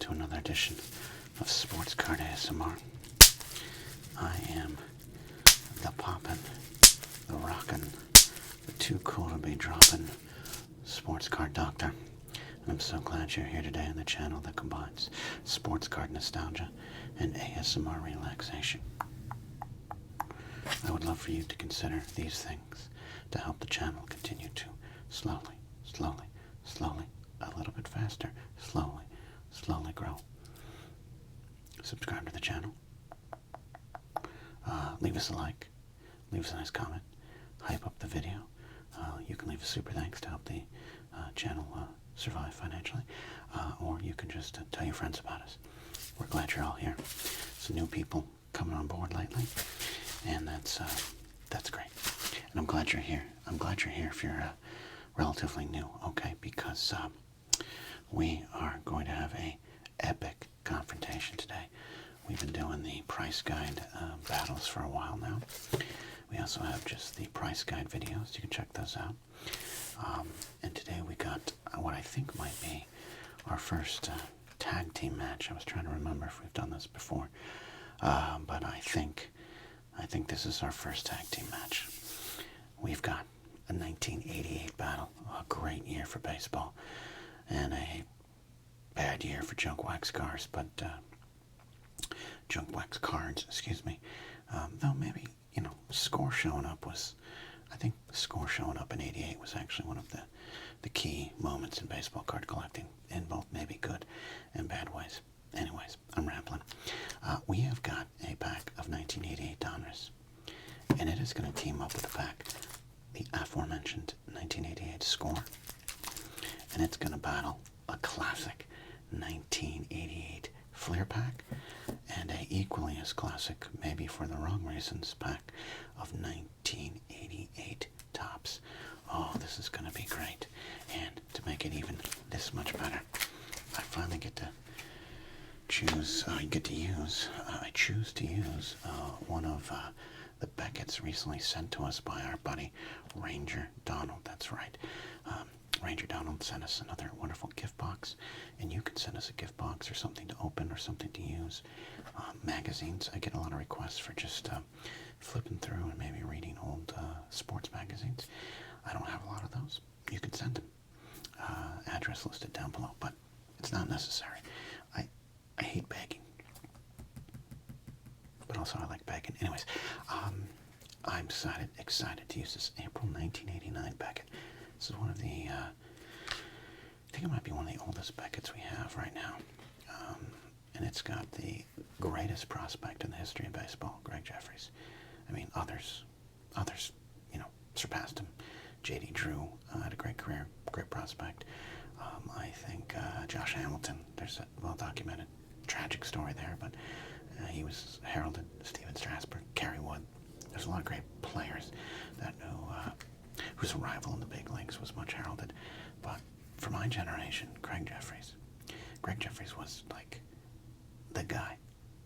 to another edition of Sports Card ASMR. I am the poppin', the rockin', the too cool to be droppin' sports card doctor. And I'm so glad you're here today on the channel that combines sports card nostalgia and ASMR relaxation. I would love for you to consider these things to help the channel continue to slowly, a little bit faster, slowly grow. Subscribe to the channel. Leave us a like. Leave us a nice comment. Hype up the video. You can leave a super thanks to help the channel survive financially. Or you can just tell your friends about us. We're glad you're all here. Some new people coming on board lately. And that's great. And I'm glad you're here. I'm glad you're here if you're relatively new, okay? Because we are going to have a epic confrontation today. We've been doing the price guide battles for a while now. We also have just the price guide videos. You can check those out. And today we got what I think might be our first tag team match. I was trying to remember if we've done this before. But I think this is our first tag team match. We've got a 1988 battle, a great year for baseball, and a bad year for junk wax cars, but junk wax cards, excuse me. Though maybe, score showing up was, I think the score showing up in 88 was actually one of the key moments in baseball card collecting, in both maybe good and bad ways. Anyways, I'm rambling. We have got a pack of 1988 Donruss, and it is going to team up with a pack, the aforementioned 1988 Score, and it's going to battle a classic 1988 Fleer pack and a equally as classic, maybe for the wrong reasons, pack of 1988 Topps. Oh, this is going to be great. And to make it even this much better, I finally get to choose, I choose to use one of the Beckett's recently sent to us by our buddy Ranger Donald. That's right. Ranger Donald sent us another wonderful gift box, and you can send us a gift box or something to open or something to use. Magazines, I get a lot of requests for just flipping through and maybe reading old sports magazines. I don't have a lot of those. You can send them. Address listed down below, but it's not necessary. I hate begging, but also I like begging. Anyways, I'm excited to use this April 1989 Beckett. This is one of the, I think it might be one of the oldest Becketts we have right now. And it's got the greatest prospect in the history of baseball, Greg Jeffries. I mean, others, surpassed him. J.D. Drew had a great career, great prospect. I think Josh Hamilton, there's a well-documented tragic story there, but he was heralded. Steven Strasburg, Kerry Wood. There's a lot of great players that whose arrival in the big leagues was much heralded. But for my generation, Greg Jeffries was like the guy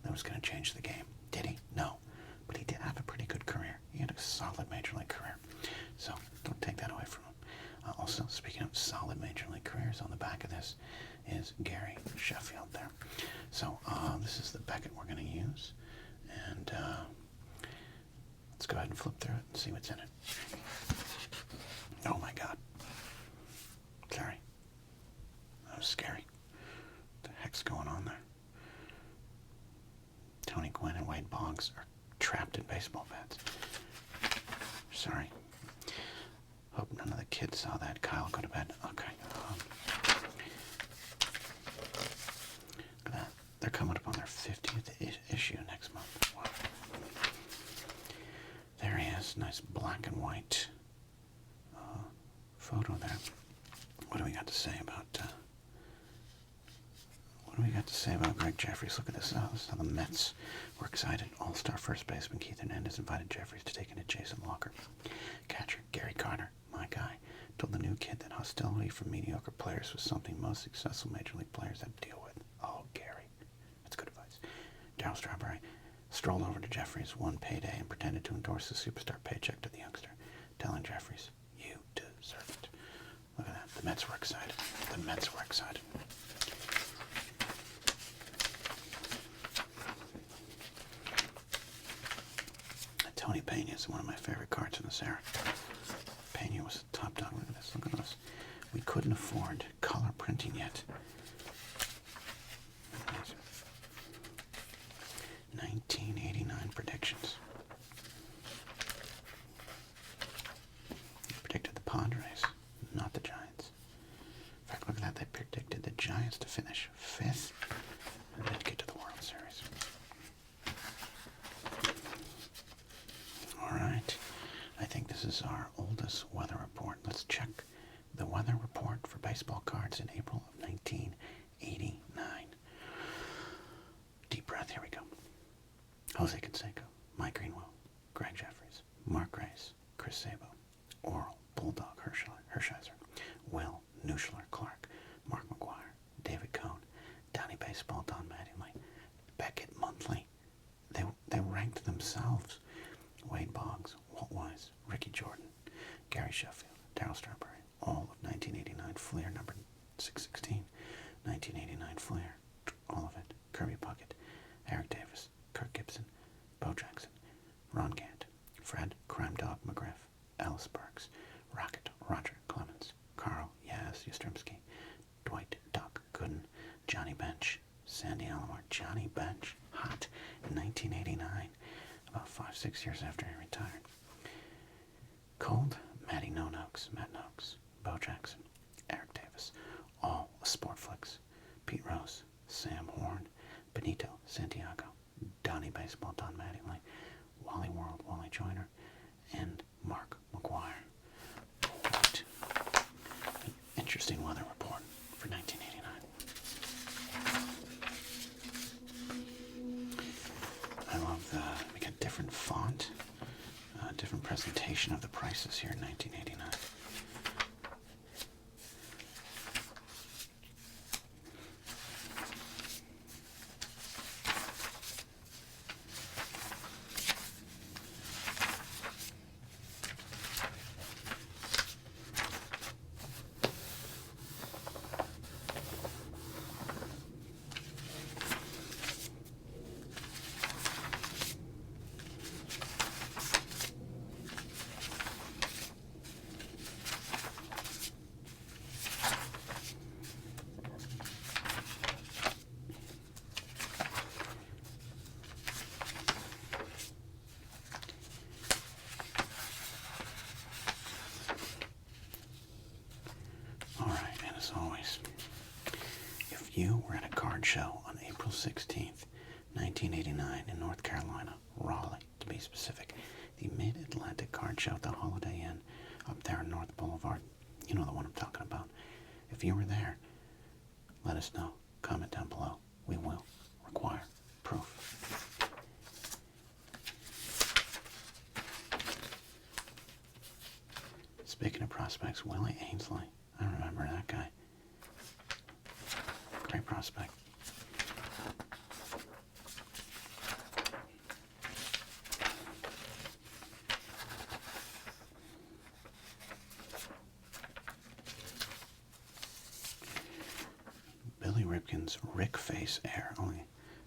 that was going to change the game. Did he? No. But he did have a pretty good career. He had a solid major league career. So don't take that away from him. Also, speaking of solid major league careers, on the back of this is Gary Sheffield there. So this is the Beckett we're going to use. And let's go ahead and flip through it and see what's in it. Oh my God. Sorry. That was scary. What the heck's going on there? Tony Gwynn and Wade Boggs are trapped in baseball bats. Sorry. Hope none of the kids saw that. Kyle, go to bed. Okay. Look at that. They're coming up on their 50th issue next month. Wow. There he is. Nice black and white photo there. What do we got to say about Greg Jeffries? Look at this. This is how the Mets were excited. All-star first baseman Keith Hernandez invited Jeffries to take in a Jason Walker. Catcher Gary Carter, my guy, told the new kid that hostility from mediocre players was something most successful major league players had to deal with. Oh, Gary. That's good advice. Darryl Strawberry strolled over to Jeffries one payday and pretended to endorse the superstar paycheck to the youngster, telling Jeffries, "You deserve it." Look at that. The Mets were excited. The Mets were excited. Pena is one of my favorite cards in this era. Pena was a top dog. Look at this. Look at this. We couldn't afford color printing yet. 1989 predictions. They predicted the Padres, not the Giants. In fact, look at that. They predicted the Giants to finish 5th and then get to the World Series. All right. I think this is our oldest weather report. Let's check the weather report for baseball cards in April of 1989. Deep breath. Here we go. Jose Canseco, Mike Greenwell, Greg Jeffries, Mark Grace, Chris Sabo, Oral, Bulldog, Hershiser, Will, Nuschler, Clark, Mark McGuire, David Cohn, Donnie Baseball, Don Mattingly, Beckett Monthly. They ranked themselves. Wade Boggs, Walt Wise, Ricky Jordan, Gary Sheffield, Darryl Strawberry, all of 1989 Fleer, number 616, 1989 Fleer, all of it, Kirby Puckett, Eric Davis, Kirk Gibson, Bo Jackson, Ron Gant, Fred, Crime Dog McGriff, Ellis Burks, Rocket, Roger Clemens, Carl Yaz Yastrzemski, Dwight Duck Gooden, Johnny Bench, Sandy Alomar, Johnny Bench, hot in 1989, about 5-6 years after he retired. Cold, Matty No Noakes, Matt Noakes, Bo Jackson, Eric Davis, all Sportflix, Pete Rose, Sam Horn, Benito Santiago, Donnie Baseball, Don Mattingly, Wally World, Wally Joyner, and Mark McGuire. Right. An interesting weather report for 1989. I love we got different font, different presentation of the prices here in 1989. As always, if you were at a card show on April 16th, 1989 in North Carolina, Raleigh to be specific, the Mid-Atlantic Card Show at the Holiday Inn up there on North Boulevard, you know the one I'm talking about. If you were there, let us know. Comment down below. We will require proof. Speaking of prospects, Willie Ainsley. I remember that guy. Great prospect. Billy Ripken's Rick Face Air, only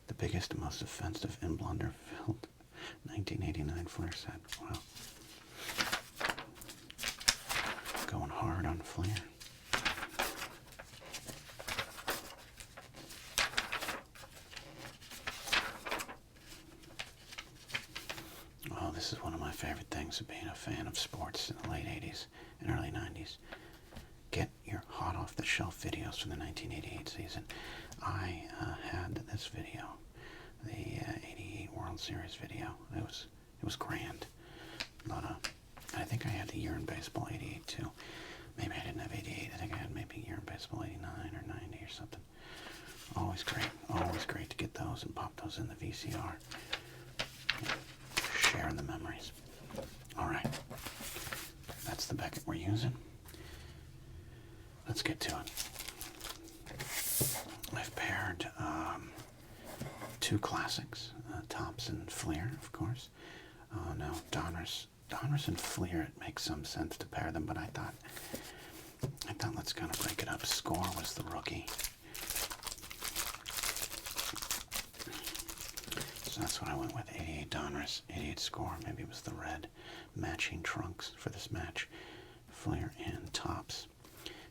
the biggest and most offensive and blunder-filled 1989 Fleer set. Wow. Going hard on Fleer. Oh, this is one of my favorite things of being a fan of sports in the late 80s and early 90s. Get your hot off the shelf videos from the 1988 season. I had this video, the 88 World Series video. It was grand. I think I had the Year in Baseball 88 too. Maybe I didn't have 88. I think I had maybe Year in Baseball 89 or 90 or something. Always great to get those and pop those in the VCR. Sharing the memories. Alright. That's the Beckett we're using. Let's get to it. I've paired two classics, Thompson Fleer, of course. No, Donruss and Fleer, it makes some sense to pair them, but I thought let's kind of break it up. Score was the rookie. So So that's what I went with. 88 Donruss, 88 score. Maybe it was the red matching trunks for this match. Flair and tops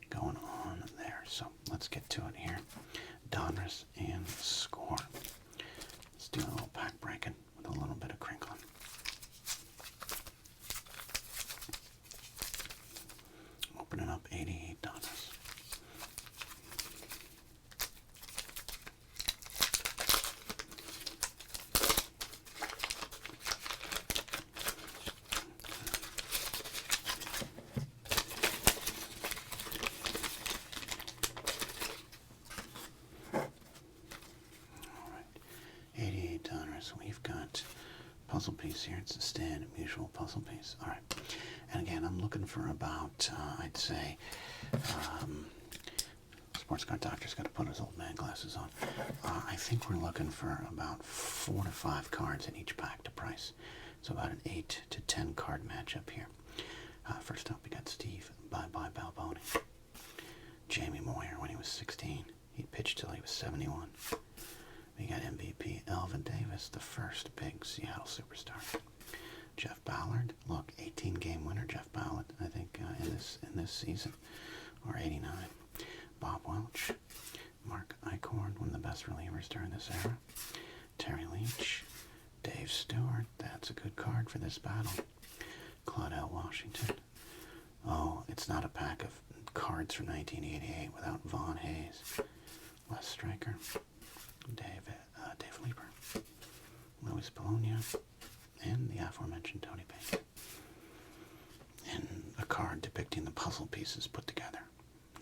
going on there. So let's get to it here. Donruss and score. Let's do a little pack breaking with a little bit of crinkling. Opening up 88 Donruss. We've got puzzle piece here. It's a standard mutual puzzle piece. All right. And again, I'm looking for about, I'd say, sports card doctor's got to put his old man glasses on. I think we're looking for about 4 to 5 cards in each pack to price. So about an 8 to 10 card matchup here. First up, we got Steve Bye-Bye Balboni. Jamie Moyer when he was 16. He pitched till he was 71. We got MVP Elvin Davis, the first big Seattle superstar. Jeff Ballard, look, 18-game winner Jeff Ballard, I think, in this season, or 89. Bob Welch, Mark Eichhorn, one of the best relievers during this era. Terry Leach, Dave Stewart, that's a good card for this battle. Claudel Washington. Oh, it's not a pack of cards from 1988 without Vaughn Hayes. Les Stryker. Dave Lieber, Luis Bologna, and the aforementioned Tony Payne. And a card depicting the puzzle pieces put together.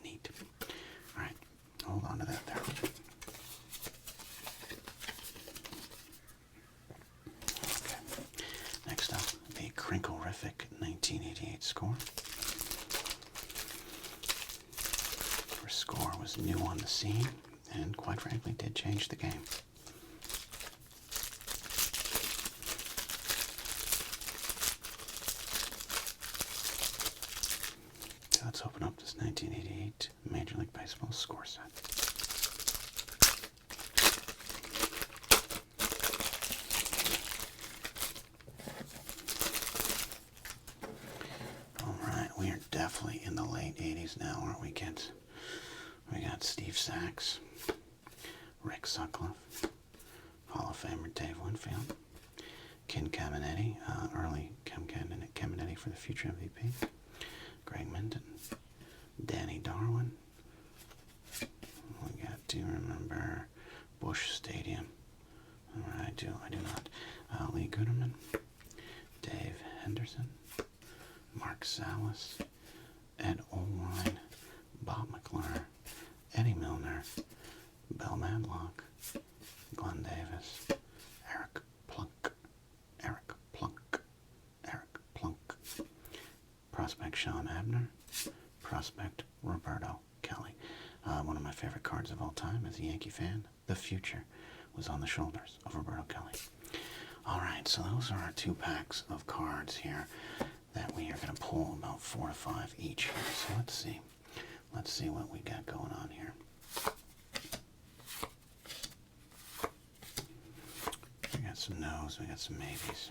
Neat. Alright, hold on to that there. Okay. Next up, the Crinkle-rific 1988 score. Her score was new on the scene, and quite frankly did change the game. So let's open up this 1988 Major League Baseball score set. Alright, we are definitely in the late 80s now, aren't we, kids? We got Steve Sachs, Rick Sutcliffe, Hall of Famer Dave Winfield, Ken Caminetti, early Ken Caminetti for the future MVP, Greg Minton, Danny Darwin. We got, do you remember Busch Stadium? I do not. Lee Gooderman, Dave Henderson, Mark Salas, Ed Olwine, Bob McClure, Eddie Milner, Bill Madlock, Glenn Davis, Eric Plunk, Prospect Sean Abner, Prospect Roberto Kelly. One of my favorite cards of all time as a Yankee fan. The future was on the shoulders of Roberto Kelly. Alright, so those are our 2 packs of cards here that we are going to pull about 4 to 5 each here. So let's see. Let's see what we got going on here. We got some no's, we got some maybes.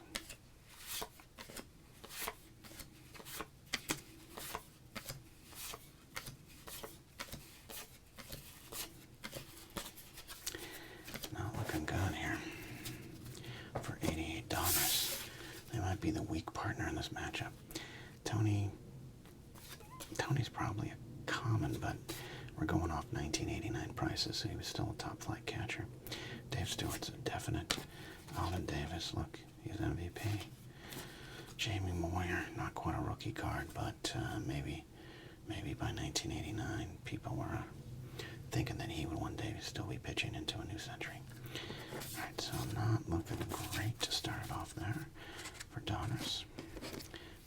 Not looking good here for 88 Donruss. They might be the weak partner in this matchup. Tony's probably a common, but we're going off 1989 prices, so he was still a top flight catcher. Dave Stewart's a definite. Alvin Davis, look, he's MVP. Jamie Moyer, not quite a rookie card, but maybe by 1989 people were thinking that he would one day still be pitching into a new century. Alright, so not looking great to start it off there for Donruss,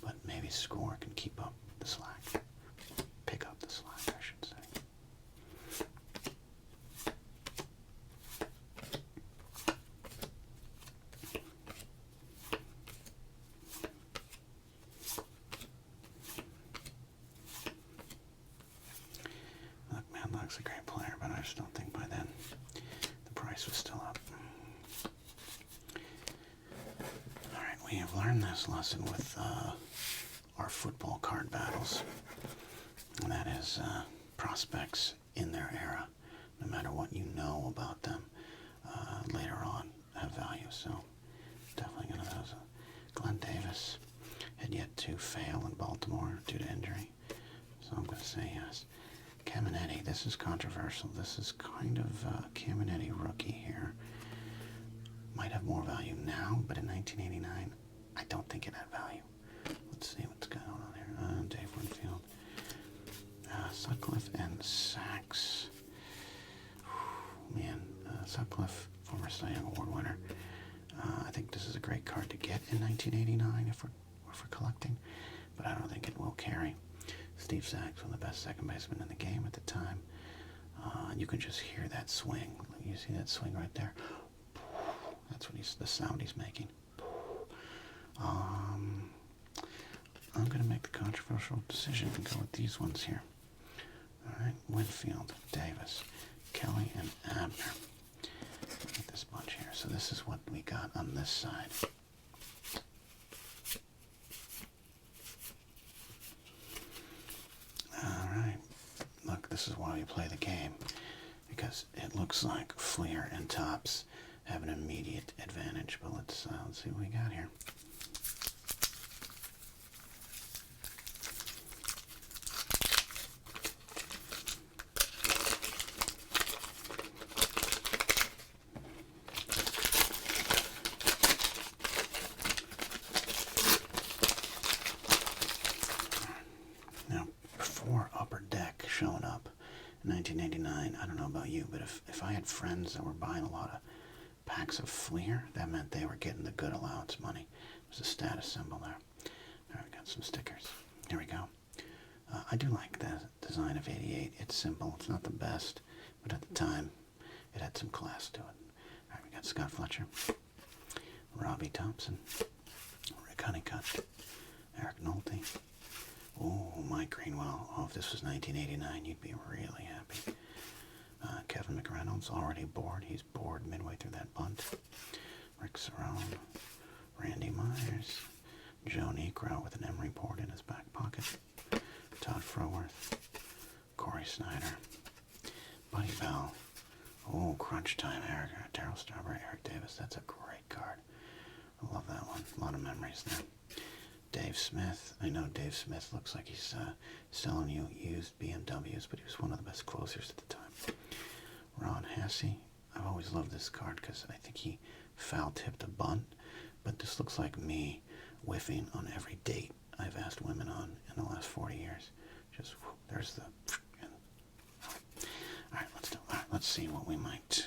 but maybe Score can keep up the slack. Pick up the slack, I should say. Look, Madlock's a great player, but I just don't think by then the price was still up. we have learned this lesson with our football card battles, and that is prospects in their era, no matter what you know about them, later on have value. So definitely going to those. Glenn Davis had yet to fail in Baltimore due to injury, so I'm going to say yes. Caminetti, this is controversial. This is kind of a Caminetti rookie here. Might have more value now, but in 1989, I don't think it had value. Let's see what's going on here. Dave Winfield. Sutcliffe and Sachs. Man, Sutcliffe, former Cy Young Award winner. I think this is a great card to get in 1989 if we're collecting, but I don't think it will carry. Steve Sachs, one of the best second basemen in the game at the time. You can just hear that swing. You see that swing right there? That's what the sound he's making. I'm going to make the controversial decision and go with these ones here. All right, Winfield, Davis, Kelly, and Abner. Look at this bunch here. So this is what we got on this side. All right. Look, this is why we play the game, because it looks like Fleer and Topps have an immediate advantage. But let's see what we got here. Now, before Upper Deck showing up in 1989, I don't know about you, but if I had friends that were buying a lot of packs of Fleer, that meant they were getting the good allowance money. There's a status symbol there. All right, got some stickers. Here we go. I do like the design of 88. It's simple. It's not the best, but at the time, it had some class to it. All right, we got Scott Fletcher, Robbie Thompson, Rick Honeycutt, Eric Nolte. Oh, Mike Greenwell. Oh, if this was 1989, you'd be really happy. Kevin McReynolds, already bored. He's bored midway through that bunt. Rick Cerrone, Randy Myers, Joe Negro with an Emery board in his back pocket, Todd Froworth, Corey Snyder, Buddy Bell. Oh, Crunch Time, Darryl Strawberry, Eric Davis. That's a great card. I love that one. A lot of memories there. Dave Smith. I know Dave Smith looks like he's selling you used BMWs, but he was one of the best closers at the time. Ron Hasse. I've always loved this card because I think he foul-tipped a bunt, but this looks like me whiffing on every date I've asked women on in the last 40 years. Just, whoop, there's the... All right, let's see what we might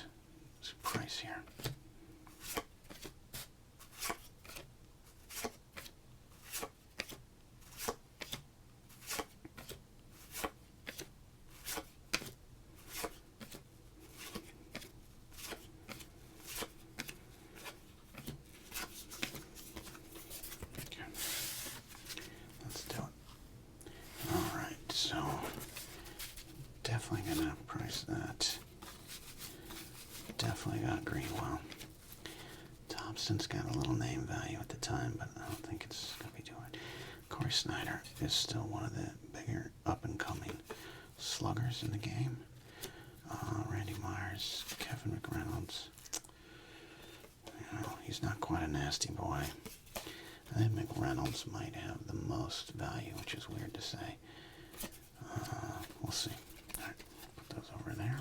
price here. Definitely gonna price that. Definitely got Greenwell. Thompson's got a little name value at the time, but I don't think it's gonna be doing it. Corey Snyder is still one of the bigger up-and-coming sluggers in the game. Randy Myers, Kevin McReynolds. You know, he's not quite a nasty boy. I think McReynolds might have the most value, which is weird to say. We'll see. All right, put those over there.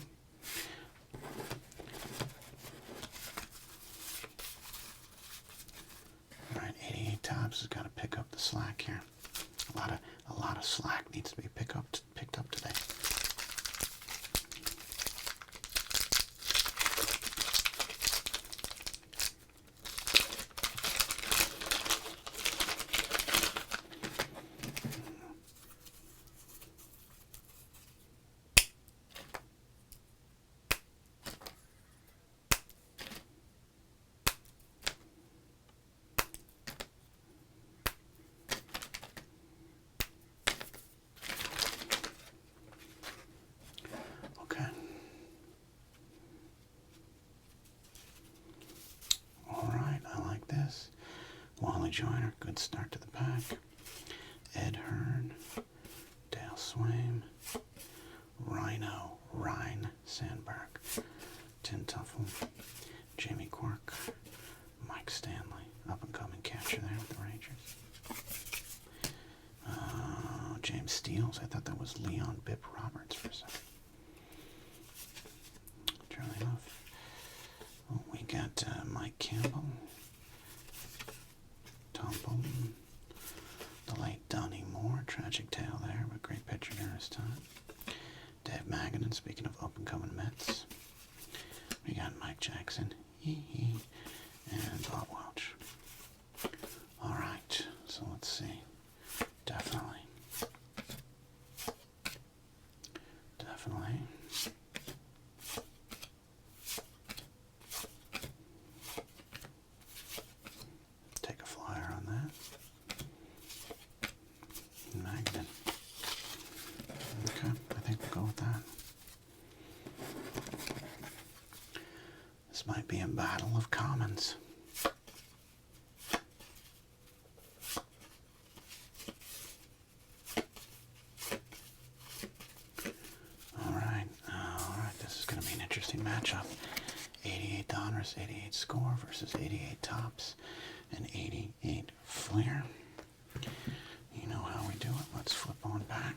All right, 88 Topps has got to pick up the slack here. A lot of slack needs to be picked up today. Joyner, good start to the pack. Ed Hearn, Dale Swaim, Ryan Sandberg, Tim Tuffle, Jamie Quirk, Mike Stanley, up-and-coming catcher there with the Rangers. James Steele, I thought that was Leon Bip Roberts for a second. Charlie Huff. Oh, we got Mike Campbell, Tom Bolton, the late Donnie Moore, tragic tale there, but great pitcher during his time. Dave Magadan, speaking of up-and-coming Mets. We got Mike Jackson, and Bob Welch. All right, so let's see. Definitely. Take a flyer on that. Magadan. Okay, I think we'll go with that. This might be a battle of commons. Matchup. 88 Donruss, 88 Score versus 88 Tops and 88 Flair. You know how we do it. Let's flip on back.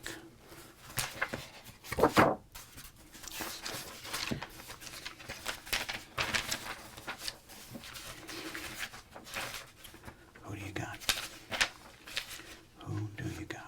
Who do you got? Who do you got?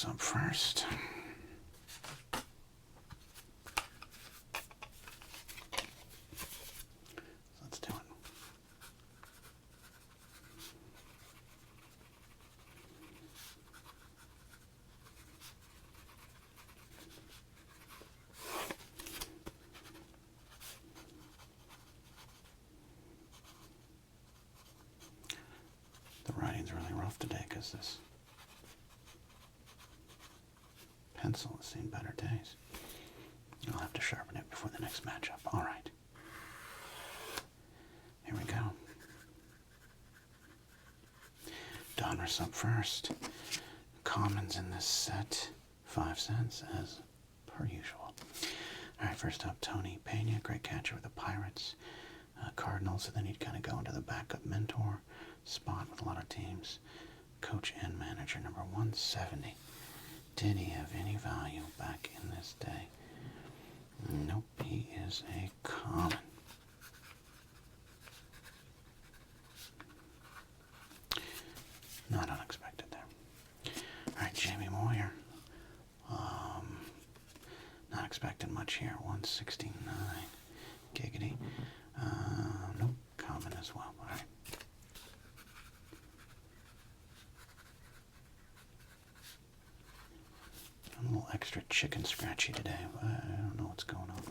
Up first. Let's do it. The writing's really rough today because this pencil has seen better days. You'll have to sharpen it before the next matchup. All right. Here we go. Donruss up first. Commons in this set, 5 cents as per usual. All right, first up, Tony Pena, great catcher with the Pirates. Cardinals, so then he'd kind of go into the backup mentor spot with a lot of teams. Coach and manager, number 170. Did he have any value back in this day? Nope, he is a common. Not unexpected there. All right, Jamie Moyer. Not expecting much here. 169. Giggity. Nope, common as well. All right. I'm a little extra chicken scratchy today. I don't know what's going on.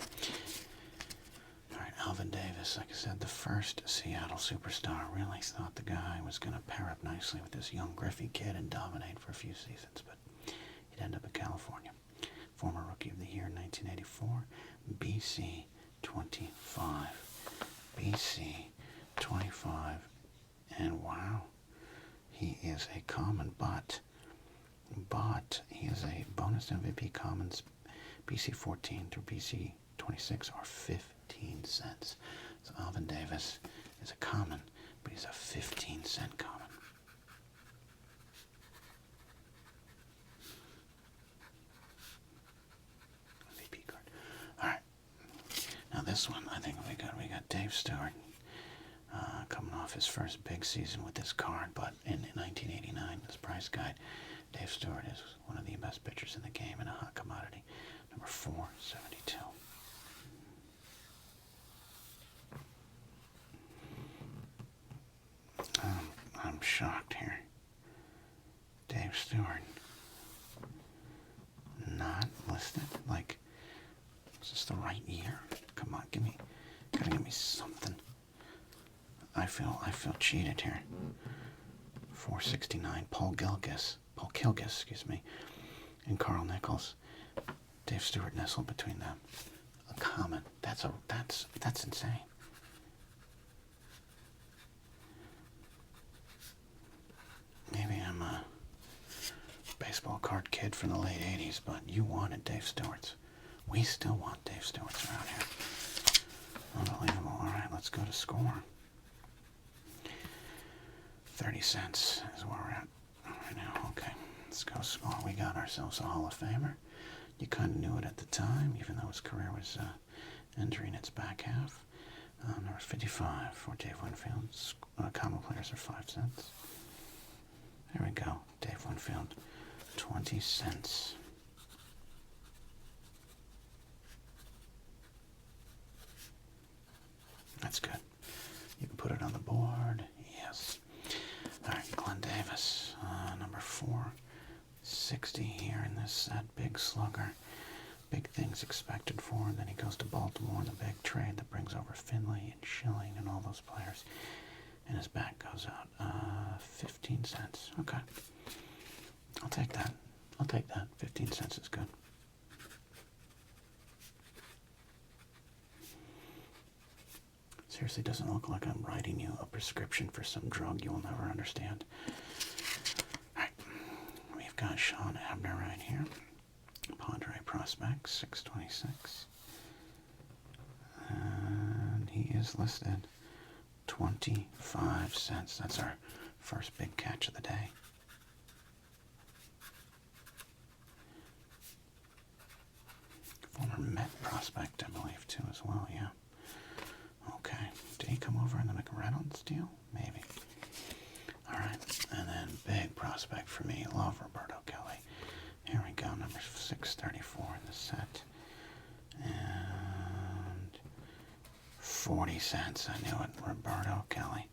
All right, Alvin Davis, like I said, the first Seattle superstar. Really thought the guy was going to pair up nicely with this young Griffey kid and dominate for a few seasons, but he'd end up in California. Former Rookie of the Year in 1984, BC 25. BC 25, and wow, he is a common, but he is a bonus MVP commons. BC 14 through BC 26 are 15 cents. So Alvin Davis is a common, but he's a 15-cent common. MVP card. All right. Now this one, I think we got Dave Stewart coming off his first big season with this card, but in 1989, this price guide, Dave Stewart is one of the best pitchers in the game and a hot commodity. Number 472. I'm shocked here. Dave Stewart. Not listed? Like, is this the right year? Come on, gotta give me something. I feel cheated here. 469, Paul Kilgis, excuse me, and Carl Nichols. Dave Stewart nestled between them. A common. That's insane. Maybe I'm a baseball card kid from the late 80s, but you wanted Dave Stewart's. We still want Dave Stewart's around here. Unbelievable. All right, let's go to score. 30 cents is where we're at right now. Okay, let's go score. We got ourselves a Hall of Famer. You kind of knew it at the time, even though his career was entering its back half. Number 55 for Dave Winfield. Common players are 5 cents. There we go. Dave Winfield, 20 cents. That's good. You can put it on the board. Yes. All right, Glenn Davis, number 460 here in this set. Big slugger. Big things expected for him. Then he goes to Baltimore in the big trade that brings over Finley and Schilling and all those players. And his back goes out. 15 cents. Okay. I'll take that. 15 cents is good. Seriously, doesn't look like I'm writing you a prescription for some drug you will never understand. Alright. We've got Sean Abner right here. Padre prospect, 626. And he is listed 25 cents. That's our first big catch of the day. Former Met prospect, I believe, too, as well, yeah. Okay. Did he come over in the McReynolds deal? Maybe. Alright. And then big prospect for me. Love Roberto Kelly. Here we go. Number 634 in the set. And 40 cents. I knew it. Roberto Kelly.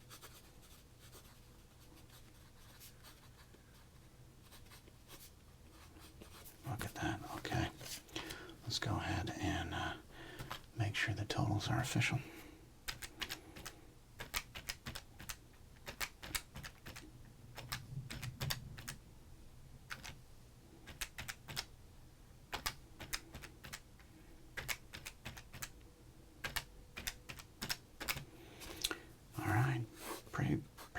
Look at that. Okay. Let's go ahead and make sure the totals are official. Pretty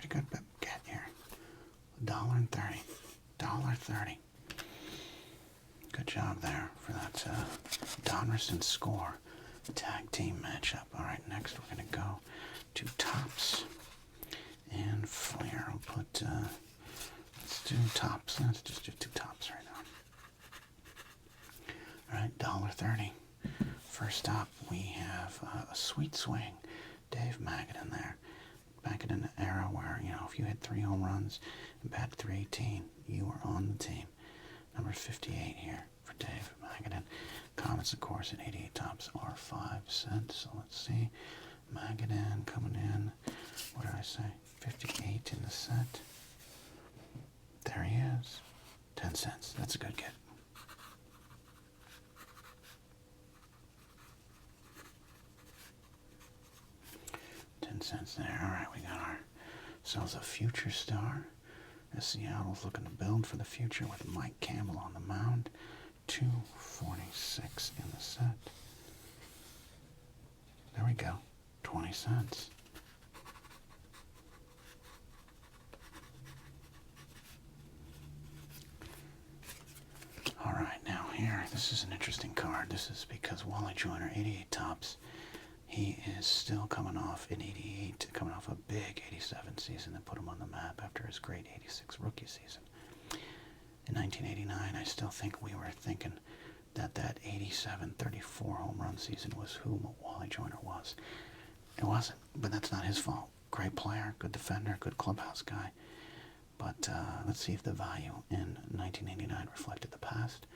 good get here. $1.30. $1.30. Good job there for that Donruss Score tag team matchup. Alright, next we're going to go to Tops and Flair. I'll put, let's do Tops. Let's just do 2 Tops right now. Alright, $1.30. First up, we have a Sweet Swing. Dave Magadan there. Back in an era where, you know, if you hit 3 home runs and batted .318, you were on the team. Number 58 here for Dave Magadan. Comments, of course, at 88 Tops are 5 cents. So let's see. Magadan coming in. What did I say? 58 in the set. There he is. 10 cents. That's a good get. $0.10 there. All right, we got ourselves a future star. As Seattle's looking to build for the future with Mike Campbell on the mound. 246 in the set. There we go. 20 cents. All right, now here, this is an interesting card. This is because Wally Joyner, 88 Tops. He is still coming off in 88, coming off a big 87 season that put him on the map after his great 86 rookie season. In 1989, I still think we were thinking that 87 34 home run season was who Wally Joyner was. It wasn't, but that's not his fault. Great player, good defender, good clubhouse guy. But let's see if the value in 1989 reflected the past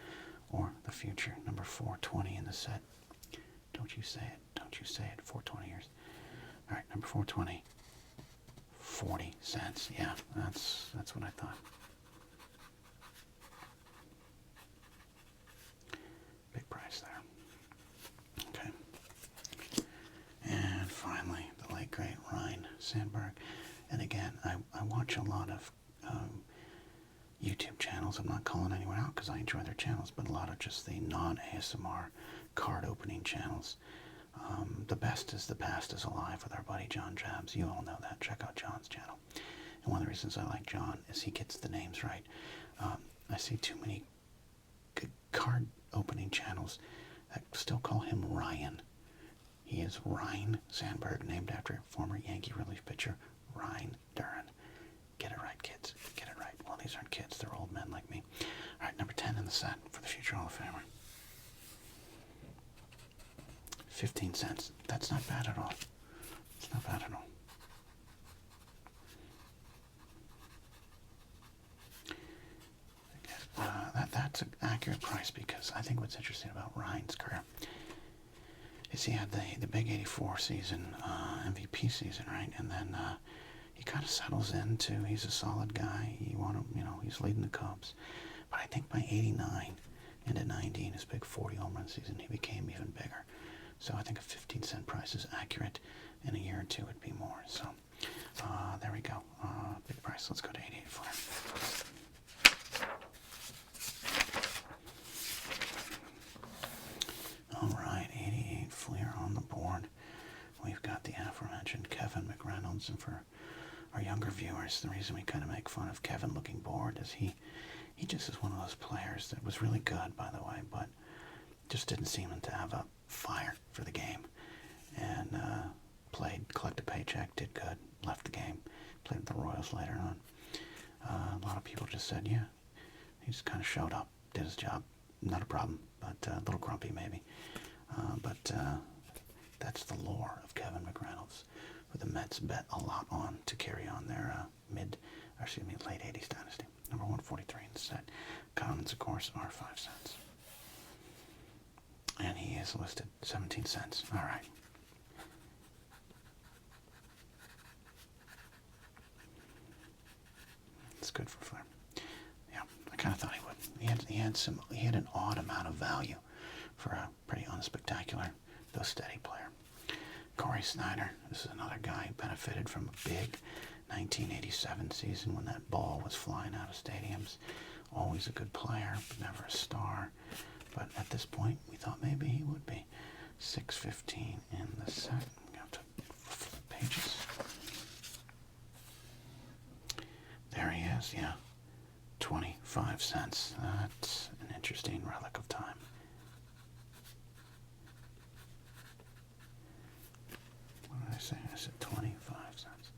or the future. Number 420 in the set. Don't you say it. Don't you say it. 420 years. All right, number 420. 40 cents. Yeah, that's what I thought. Big price there. Okay. And finally, the late great Ryan Sandberg. And again, I watch a lot of YouTube channels. I'm not calling anyone out because I enjoy their channels, but a lot of just the non-ASMR card opening channels. The best is the past is alive with our buddy John Jabs. You all know that. Check out John's channel. And one of the reasons I like John is he gets the names right. I see too many good card opening channels that still call him Ryan. He is Ryan Sandberg, named after former Yankee relief pitcher Ryan Duran. Get it right, kids. Get it right. Well, these aren't kids. They're old men like me. All right, number 10 in the set for the future Hall of Famer. 15 cents. That's not bad at all. It's not bad at all. That's an accurate price because I think what's interesting about Ryan's career is he had the big 84 season, MVP season, right? And then he kind of settles into, he's a solid guy. You want him, he's leading the Cubs. But I think by 89 into 90 in his big 40 home run season, he became even bigger. So I think a 15-cent price is accurate. In a year or two, it'd be more. So there we go. Big price. Let's go to 88 Flair. All right, 88 Flair on the board. We've got the aforementioned Kevin McReynolds, and for our younger viewers, the reason we kind of make fun of Kevin looking bored is he just is one of those players that was really good, by the way, but just didn't seem to have a fire for the game. And played, collected a paycheck, did good, left the game, played with the Royals later on. A lot of people just said, yeah, he just kind of showed up, did his job, not a problem, but a little grumpy maybe. But that's the lore of Kevin McReynolds, who the Mets bet a lot on to carry on their late 80s dynasty. Number 143 in the set. Commons, of course, are 5 cents. And he is listed 17 cents. All right. It's good for Flair. Yeah, I kind of thought he would. He had an odd amount of value for a pretty unspectacular, though steady player. Corey Snyder. This is another guy who benefited from a big 1987 season when that ball was flying out of stadiums. Always a good player, but never a star. But at this point, we thought maybe he would be. 6.15 in the set. We have to flip pages. There he is, yeah. 25 cents. That's an interesting relic of time. What did I say? I said 25 cents.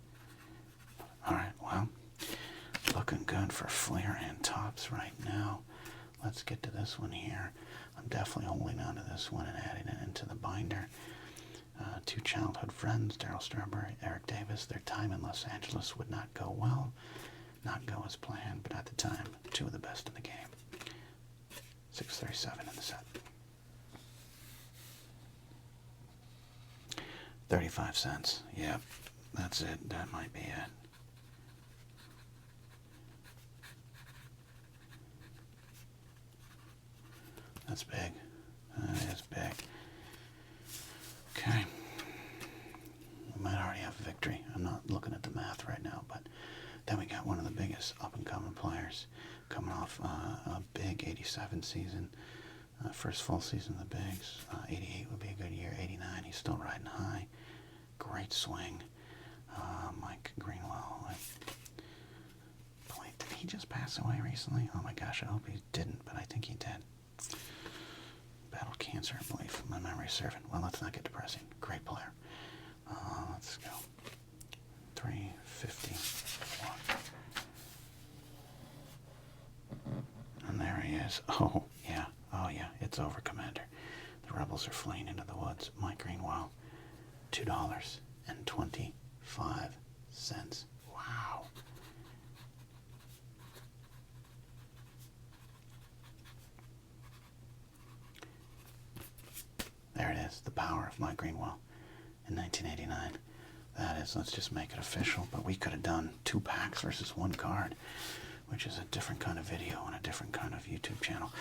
All right, well, looking good for Flair and Topps right now. Let's get to this one here. I'm definitely holding on to this one and adding it into the binder. Two childhood friends, Darryl Strawberry, Eric Davis. Their time in Los Angeles would not go well, not go as planned, but at the time, two of the best in the game. 6.37 in the set. 35 cents. Yep, that's it. That might be it. That's big. That is big. Okay. We might already have a victory. I'm not looking at the math right now, but then we got one of the biggest up-and-coming players coming off a big 87 season. First full season of the bigs. 88 would be a good year. 89, he's still riding high. Great swing. Mike Greenwell. Boy, did he just pass away recently? Oh my gosh, I hope he didn't, but I think he did. Battled cancer, I believe, if my memory is serving. Well, let's not get depressing. Great player. Let's go. 351. And there he is. Oh, yeah. Oh, yeah. It's over, Commander. The rebels are fleeing into the woods. Mike Greenwell. $2.25. Wow. There it is, the power of Mike Greenwell in 1989. that is. Let's just make it official. But we could have done 2 packs versus 1 card, which is a different kind of video on a different kind of YouTube channel.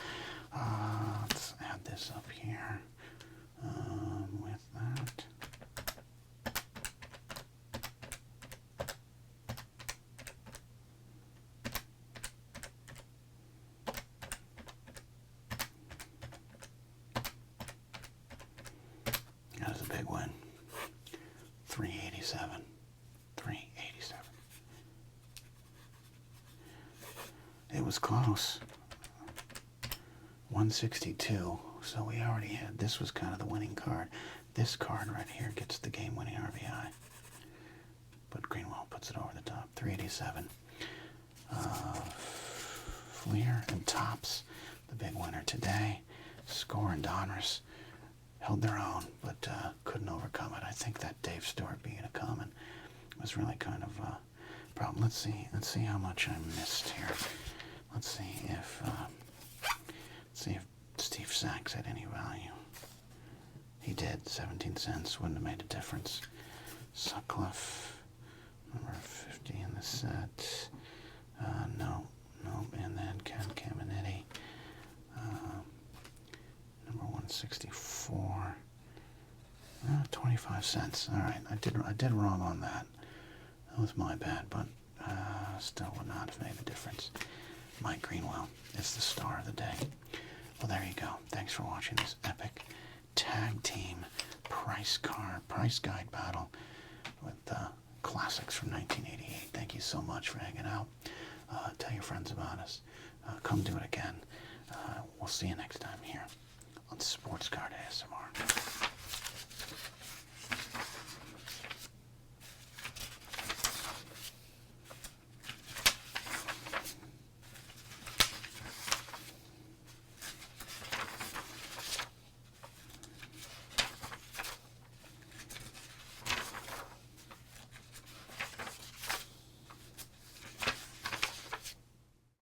Let's add this up here with that. That is a big win. 387. 387. It was close. 162. So we already had, this was kind of the winning card. This card right here gets the game-winning RBI. But Greenwell puts it over the top. 387. Fleer and Tops, the big winner today. Score and Donruss held their own, but couldn't overcome it. I think that Dave Stewart being a common was really kind of a problem. Let's see how much I missed here. Let's see if Steve Sachs had any value. He did. 17 cents wouldn't have made a difference. Sutcliffe, number 50 in the set. No. And then Ken Caminetti, number 164. 25 cents. All right, I did wrong on that. That was my bad, but still would not have made a difference. Mike Greenwell is the star of the day. Well, there you go. Thanks for watching this epic tag team price guide battle with classics from 1988. Thank you so much for hanging out. Tell your friends about us. Come do it again. We'll see you next time here on Sports Card ASMR.